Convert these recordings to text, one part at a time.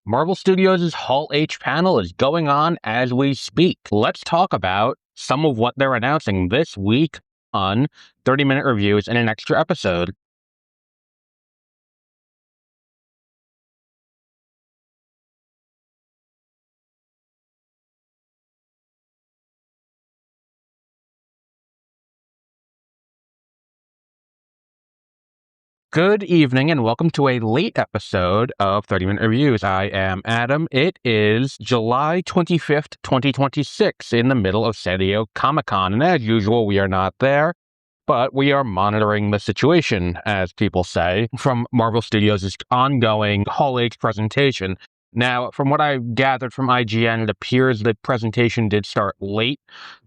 Marvel Studios' Hall H panel is going on as we speak. Let's talk about some of what they're announcing this week on 30-minute reviews and an extra episode. Good evening and welcome to a late episode of 30-Minute Reviews. I am Adam. It is July 25th, 2026, in the middle of San Diego Comic-Con. And as usual, we are not there, but we are monitoring the situation, as people say, from Marvel Studios' ongoing Hall H presentation. Now, from what I gathered from IGN, it appears the presentation did start late.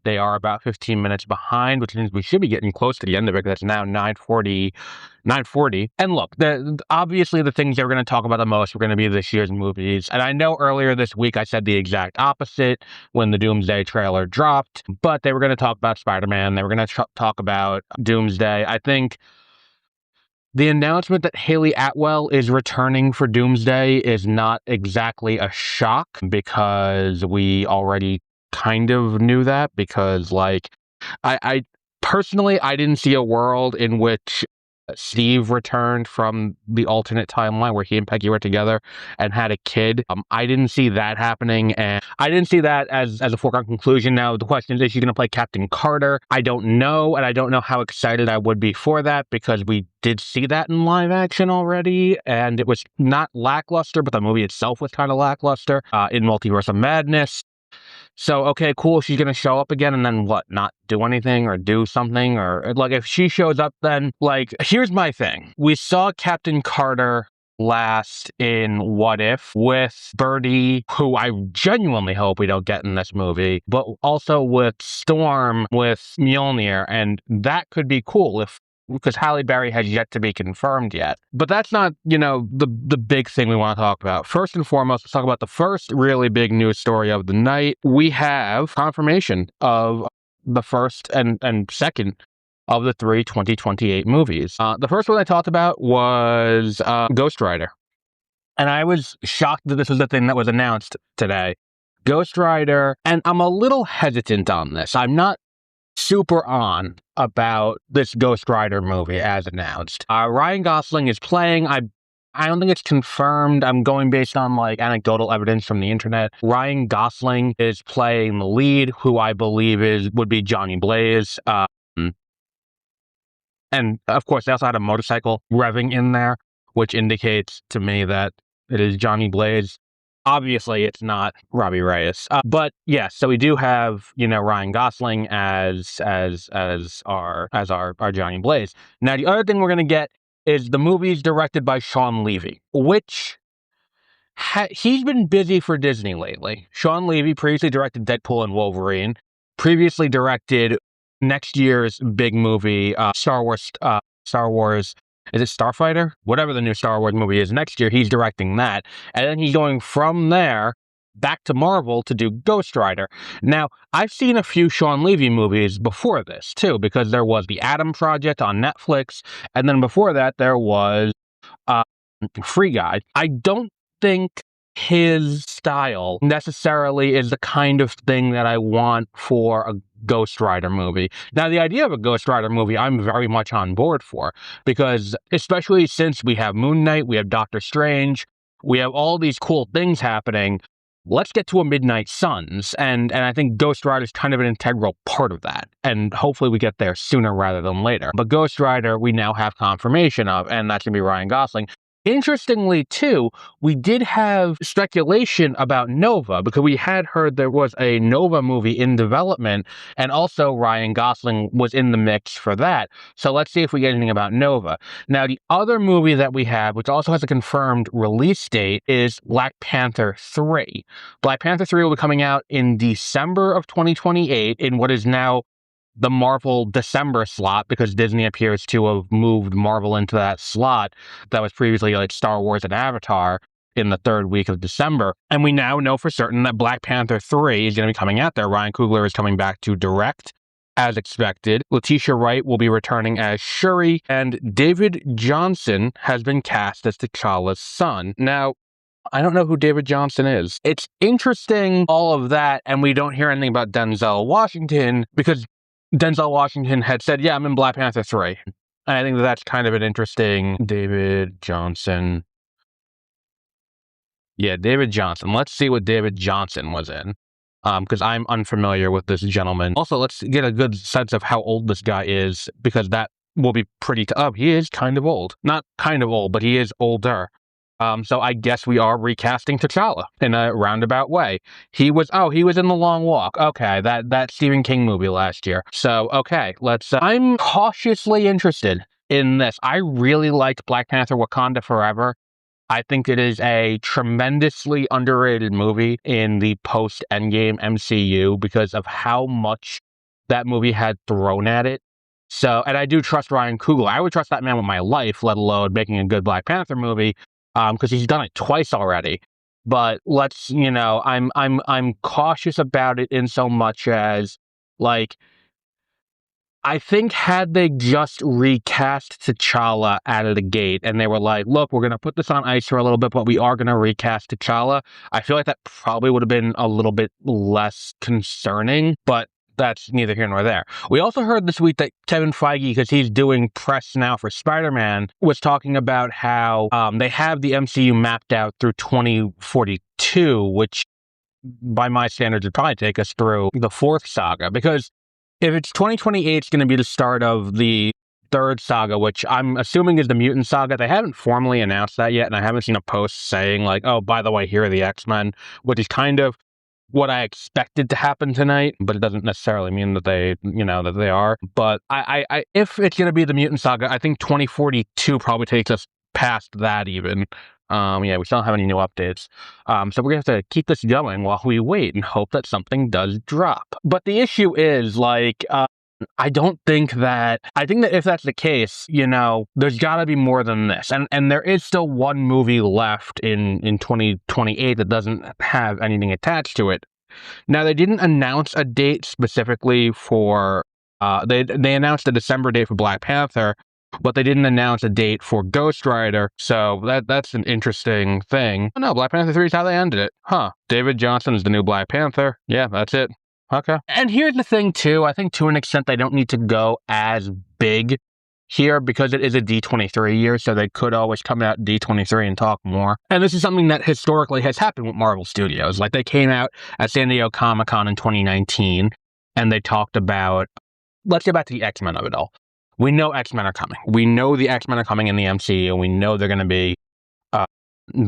They are about 15 minutes behind, which means we should be getting close to the end of it, because it's now 9:40. And look, obviously the things they're going to talk about the most are going to be this year's movies. And I know earlier this week I said the exact opposite when the Doomsday trailer dropped, but they were going to talk about Spider-Man. They were going to talk about Doomsday. I think the announcement that Haley Atwell is returning for Doomsday is not exactly a shock, because we already kind of knew that, because I personally, I didn't see a world in which Steve returned from the alternate timeline where he and Peggy were together and had a kid. I didn't see that happening, and I didn't see that as a foregone conclusion. Now, the question is she going to play Captain Carter? I don't know, and I don't know how excited I would be for that, because we did see that in live action already, and it was not lackluster, but the movie itself was kind of lackluster in Multiverse of Madness. So, okay, cool, she's going to show up again, and then what, not do anything or do something? Or, if she shows up, then, here's my thing. We saw Captain Carter last in What If with Birdie, who I genuinely hope we don't get in this movie, but also with Storm, with Mjolnir, and that could be cool because Halle Berry has yet to be confirmed yet. But that's not, the big thing we want to talk about. First and foremost, let's talk about the first really big news story of the night. We have confirmation of the first and second of the three 2028 movies. The first one I talked about was Ghost Rider. And I was shocked that this was the thing that was announced today. Ghost Rider, and I'm a little hesitant on this. I'm not super on about this Ghost Rider movie as announced. Ryan Gosling is playing. I don't think it's confirmed. I'm going based on anecdotal evidence from the internet. Ryan Gosling is playing the lead, who I believe would be Johnny Blaze. And of course, they also had a motorcycle revving in there, which indicates to me that it is Johnny Blaze. Obviously, it's not Robbie Reyes. But yes, so we do have, Ryan Gosling as our Johnny Blaze. Now, the other thing we're going to get is the movie's directed by Sean Levy, which he's been busy for Disney lately. Sean Levy previously directed Deadpool and Wolverine, previously directed next year's big movie, Star Wars. Is it Starfighter? Whatever the new Star Wars movie is next year, he's directing that. And then he's going from there back to Marvel to do Ghost Rider. Now, I've seen a few Sean Levy movies before this, too, because there was The Adam Project on Netflix, and then before that, there was Free Guy. I don't think his style necessarily is the kind of thing that I want for a Ghost Rider movie. Now, the idea of a Ghost Rider movie, I'm very much on board for, because especially since we have Moon Knight, we have Doctor Strange, we have all these cool things happening. Let's get to a Midnight Suns, and I think Ghost Rider is kind of an integral part of that, and hopefully we get there sooner rather than later. But Ghost Rider, we now have confirmation of, and that's going to be Ryan Gosling. Interestingly, too, we did have speculation about Nova, because we had heard there was a Nova movie in development, and also Ryan Gosling was in the mix for that. So let's see if we get anything about Nova. Now, the other movie that we have, which also has a confirmed release date, is Black Panther 3. Black Panther 3 will be coming out in December of 2028 in what is now the Marvel December slot, because Disney appears to have moved Marvel into that slot that was previously Star Wars and Avatar in the third week of December. And we now know for certain that Black Panther 3 is going to be coming out there. Ryan Coogler is coming back to direct, as expected. Letitia Wright will be returning as Shuri, and David Johnson has been cast as T'Challa's son. Now, I don't know who David Johnson is. It's interesting, all of that, and we don't hear anything about Denzel Washington because Denzel Washington had said, yeah, I'm in Black Panther 3. And I think that's kind of an interesting David Johnson. Yeah, David Johnson. Let's see what David Johnson was in. Because I'm unfamiliar with this gentleman. Also, let's get a good sense of how old this guy is, because that will be pretty he is kind of old. Not kind of old, but he is older. So I guess we are recasting T'Challa in a roundabout way. He was in The Long Walk. Okay, that Stephen King movie last year. So, okay, let's I'm cautiously interested in this. I really liked Black Panther Wakanda Forever. I think it is a tremendously underrated movie in the post-Endgame MCU because of how much that movie had thrown at it. So, and I do trust Ryan Coogler. I would trust that man with my life, let alone making a good Black Panther movie, because he's done it twice already. But I'm cautious about it in so much as, like, I think had they just recast T'Challa out of the gate and they were like, look, we're going to put this on ice for a little bit, but we are going to recast T'Challa, I feel like that probably would have been a little bit less concerning, but that's neither here nor there. We also heard this week that Kevin Feige, because he's doing press now for Spider-Man, was talking about how they have the MCU mapped out through 2042, which by my standards would probably take us through the fourth saga, because if it's 2028, it's going to be the start of the third saga, which I'm assuming is the Mutant Saga. They haven't formally announced that yet, and I haven't seen a post saying, like, oh, by the way, here are the X-Men, which is kind of what I expected to happen tonight, but it doesn't necessarily mean that they are. But I if it's going to be the Mutant Saga, I think 2042 probably takes us past that even. Yeah, we still don't have any new updates. So we're going to have to keep this going while we wait and hope that something does drop. But the issue is, like, I think that if that's the case, there's got to be more than this. And there is still one movie left in 2028 that doesn't have anything attached to it. Now, they didn't announce a date specifically for, they announced a December date for Black Panther, but they didn't announce a date for Ghost Rider, so that's an interesting thing. Oh, no, Black Panther 3 is how they ended it. Huh. David Johnson is the new Black Panther. Yeah, that's it. Okay. And here's the thing, too. I think to an extent they don't need to go as big here because it is a D23 year, so they could always come out D23 and talk more. And this is something that historically has happened with Marvel Studios. Like, they came out at San Diego Comic-Con in 2019, and they talked about, let's get back to the X-Men of it all. We know X-Men are coming. We know the X-Men are coming in the MCU, and we know they're going to be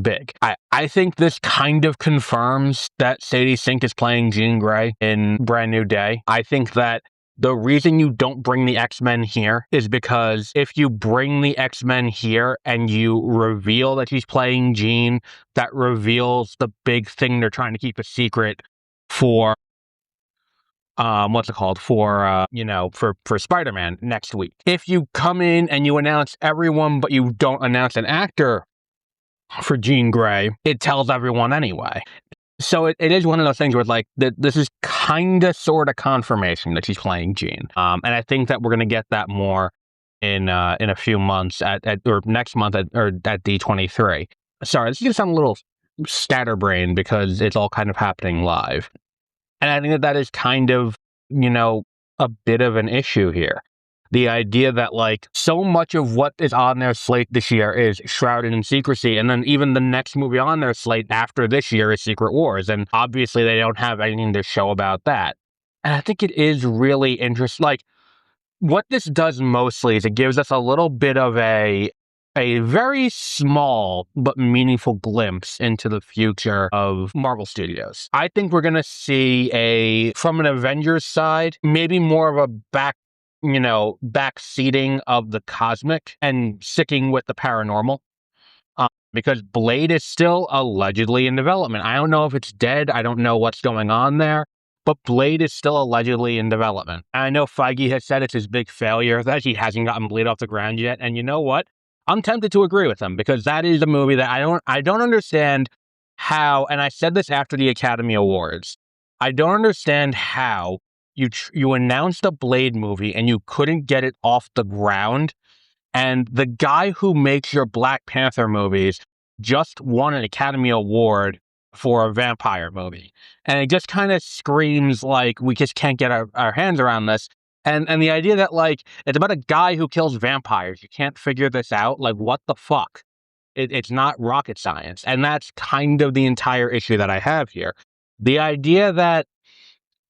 big. I think this kind of confirms that Sadie Sink is playing Jean Grey in Brand New Day. I think that the reason you don't bring the X-Men here is because if you bring the X-Men here and you reveal that she's playing Jean, that reveals the big thing they're trying to keep a secret for for Spider-Man next week. If you come in and you announce everyone, but you don't announce an actor for Jean Grey, it tells everyone anyway. So it is one of those things where, like, this is kind of sort of confirmation that she's playing Jean. And I think that we're going to get that more in a few months or next month at D23. Sorry, this is going to sound a little scatterbrained because it's all kind of happening live. And I think that is kind of, a bit of an issue here. The idea that, like, so much of what is on their slate this year is shrouded in secrecy, and then even the next movie on their slate after this year is Secret Wars, and obviously they don't have anything to show about that. And I think it is really interesting. Like, what this does mostly is it gives us a little bit of a very small but meaningful glimpse into the future of Marvel Studios. I think we're going to see from an Avengers side, maybe more of a backseating of the cosmic and sticking with the paranormal. Because Blade is still allegedly in development. I don't know if it's dead. I don't know what's going on there. But Blade is still allegedly in development. And I know Feige has said it's his big failure that he hasn't gotten Blade off the ground yet. And you know what? I'm tempted to agree with him because that is a movie that I don't understand how, and I said this after the Academy Awards, I don't understand how you announced a Blade movie and you couldn't get it off the ground. And the guy who makes your Black Panther movies just won an Academy Award for a vampire movie. And it just kind of screams like we just can't get our hands around this. And the idea that like it's about a guy who kills vampires. You can't figure this out. Like what the fuck? It's not rocket science. And that's kind of the entire issue that I have here. The idea that,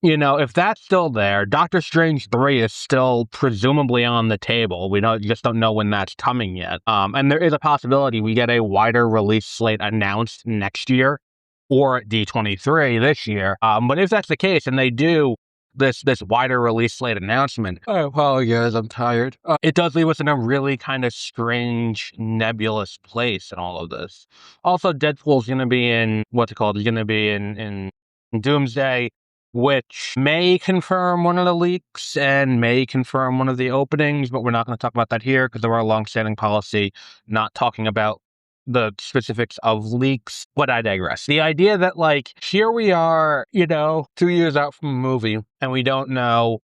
if that's still there, Doctor Strange 3 is still presumably on the table. We just don't know when that's coming yet. And there is a possibility we get a wider release slate announced next year or at D23 this year. But if that's the case and they do this wider release slate announcement, I apologize, I'm tired. It does leave us in a really kind of strange, nebulous place in all of this. Also, Deadpool's going to be in, what's it called? He's going to be in Doomsday, which may confirm one of the leaks and may confirm one of the openings, but we're not going to talk about that here because of our long-standing policy not talking about the specifics of leaks, but I digress. The idea that, like, here we are, 2 years out from a movie, and we don't know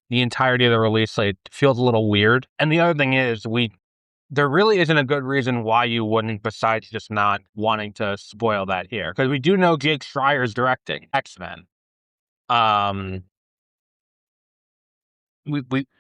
the entirety of the release slate feels a little weird. And the other thing is, there really isn't a good reason why you wouldn't, besides just not wanting to spoil that here. Because we do know Jake Schreier's directing X-Men.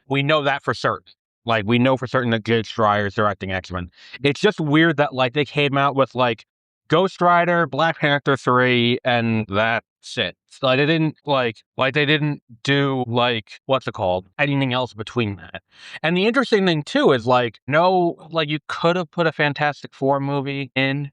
We know that for certain. Like, we know for certain that Jake Schreier is directing X-Men. It's just weird that, like, they came out with, like, Ghost Rider, Black Panther 3, and that's it. Like, they didn't do, like, what's it called? Anything else between that. And the interesting thing, too, is, like, you could have put a Fantastic Four movie in,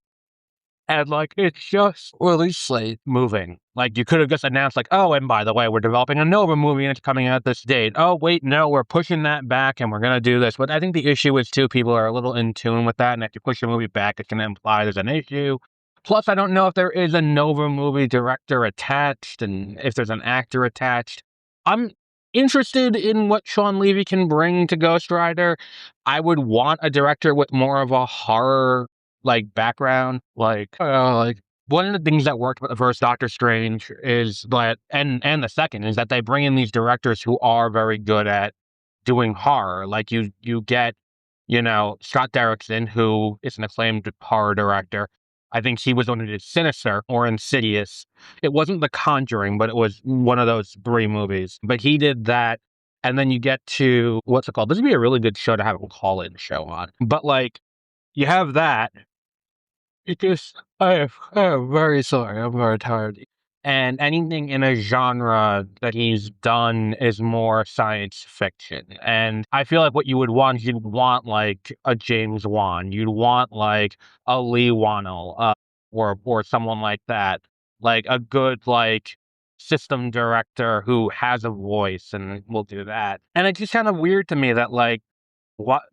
and, like, it's just release slate moving. Like, you could have just announced, like, oh, and by the way, we're developing a Nova movie and it's coming out this date. Oh, wait, no, we're pushing that back and we're going to do this. But I think the issue is, too, people are a little in tune with that. And if you push a movie back, it's going to imply there's an issue. Plus, I don't know if there is a Nova movie director attached and if there's an actor attached. I'm interested in what Sean Levy can bring to Ghost Rider. I would want a director with more of a horror background. Like one of the things that worked with the first Doctor Strange is that, and the second is that they bring in these directors who are very good at doing horror. Like you get, Scott Derrickson, who is an acclaimed horror director. I think he was the one who did Sinister or Insidious. It wasn't The Conjuring, but it was one of those 3 movies. But he did that. And then you get to, what's it called? This would be a really good show to have a call-in show on. But you have that. I'm very sorry. I'm very tired. And anything in a genre that he's done is more science fiction. And I feel like what you'd want like a James Wan. You'd want like a Lee Wannell, or someone like that. Like a good system director who has a voice and will do that. And it's just kind of weird to me that what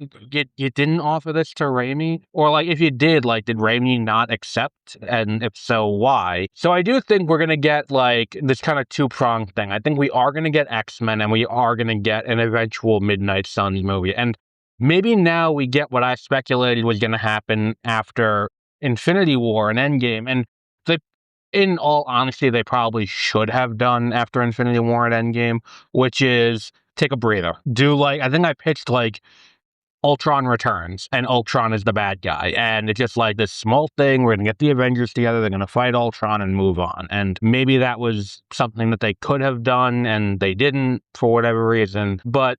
you didn't offer this to Raimi? Or if you did did Raimi not accept? And if so, why? So I do think we're gonna get this kind of 2-pronged thing. I think we are gonna get X-Men and we are gonna get an eventual Midnight Suns movie. And maybe now we get what I speculated was gonna happen after Infinity War and Endgame. And in all honesty, they probably should have done after Infinity War and Endgame, which is take a breather. I think I pitched Ultron Returns, and Ultron is the bad guy. And it's just this small thing. We're going to get the Avengers together. They're going to fight Ultron and move on. And maybe that was something that they could have done and they didn't for whatever reason. But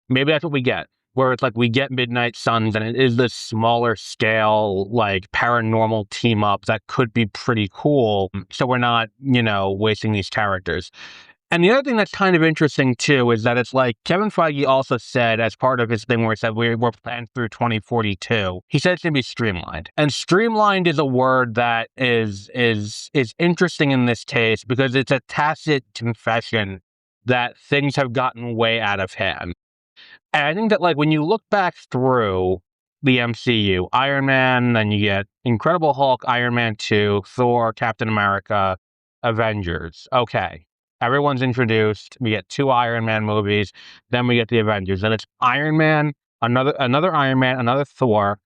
maybe that's what we get, where it's we get Midnight Suns and it is this smaller scale, paranormal team up that could be pretty cool. So we're not, wasting these characters. And the other thing that's kind of interesting, too, is that it's Kevin Feige also said, as part of his thing where he said we're planned through 2042, he said it's going to be streamlined. And streamlined is a word that is interesting in this case because it's a tacit confession that things have gotten way out of hand. And I think that when you look back through the MCU, Iron Man, then you get Incredible Hulk, Iron Man 2, Thor, Captain America, Avengers. Okay. Everyone's introduced. We get 2 Iron Man movies. Then we get the Avengers. Then it's Iron Man, another Iron Man, another Thor,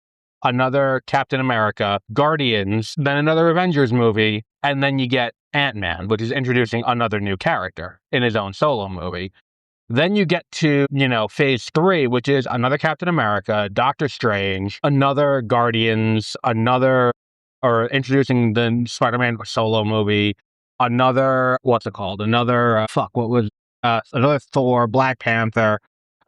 another Captain America, Guardians, then another Avengers movie, and then you get Ant-Man, which is introducing another new character in his own solo movie. Then you get to, phase 3, which is another Captain America, Doctor Strange, another Guardians, or introducing the Spider-Man solo movie, another, what's it called? Another Thor, Black Panther.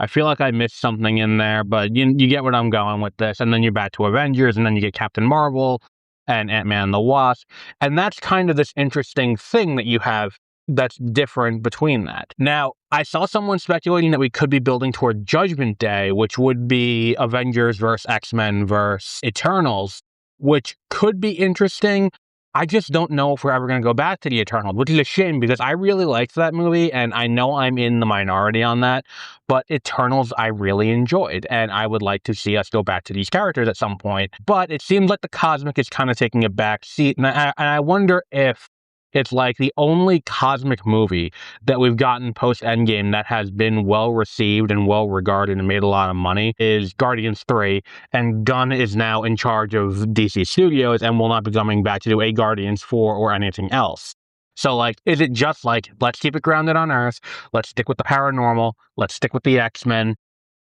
I feel like I missed something in there, but you get what I'm going with this. And then you're back to Avengers, and then you get Captain Marvel and Ant-Man and the Wasp. And that's kind of this interesting thing that you have that's different between that. Now, I saw someone speculating that we could be building toward Judgment Day, which would be Avengers versus X-Men versus Eternals, which could be interesting. I just don't know if we're ever going to go back to the Eternals, which is a shame because I really liked that movie, and I know I'm in the minority on that, but Eternals I really enjoyed, and I would like to see us go back to these characters at some point. But it seems like the cosmic is kind of taking a back seat, and I wonder if it's like the only cosmic movie that we've gotten post-Endgame that has been well-received and well-regarded and made a lot of money is Guardians 3, and Gunn is now in charge of DC Studios and will not be coming back to do a Guardians 4 or anything else. So, like, is it just like, let's keep it grounded on Earth, let's stick with the paranormal, let's stick with the X-Men,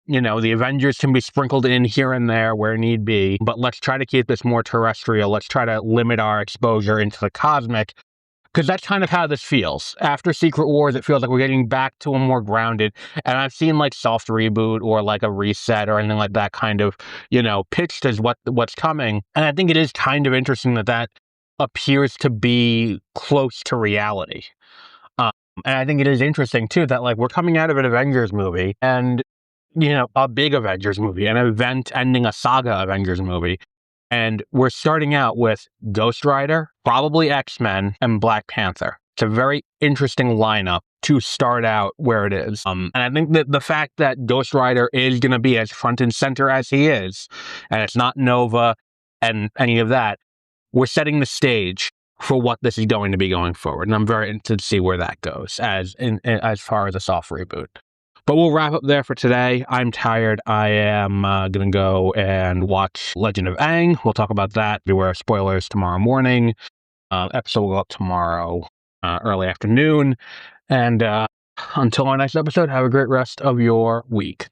the Avengers can be sprinkled in here and there where need be, but let's try to keep this more terrestrial, let's try to limit our exposure into the cosmic, because that's kind of how this feels. After Secret Wars, it feels like we're getting back to a more grounded, and I've seen like soft reboot or like a reset or anything like that kind of, pitched as what's coming. And I think it is kind of interesting that appears to be close to reality. And I think it is interesting too that like we're coming out of an Avengers movie and, a big Avengers movie, an event ending a saga Avengers movie. And we're starting out with Ghost Rider, probably X-Men, and Black Panther. It's a very interesting lineup to start out where it is. And I think that the fact that Ghost Rider is going to be as front and center as he is, and it's not Nova and any of that, we're setting the stage for what this is going to be going forward. And I'm very interested to see where that goes as far as a soft reboot. But we'll wrap up there for today. I'm tired. I am going to go and watch Legend of Aang. We'll talk about that. Beware of spoilers tomorrow morning. Episode will go up tomorrow early afternoon. And until our next episode, have a great rest of your week.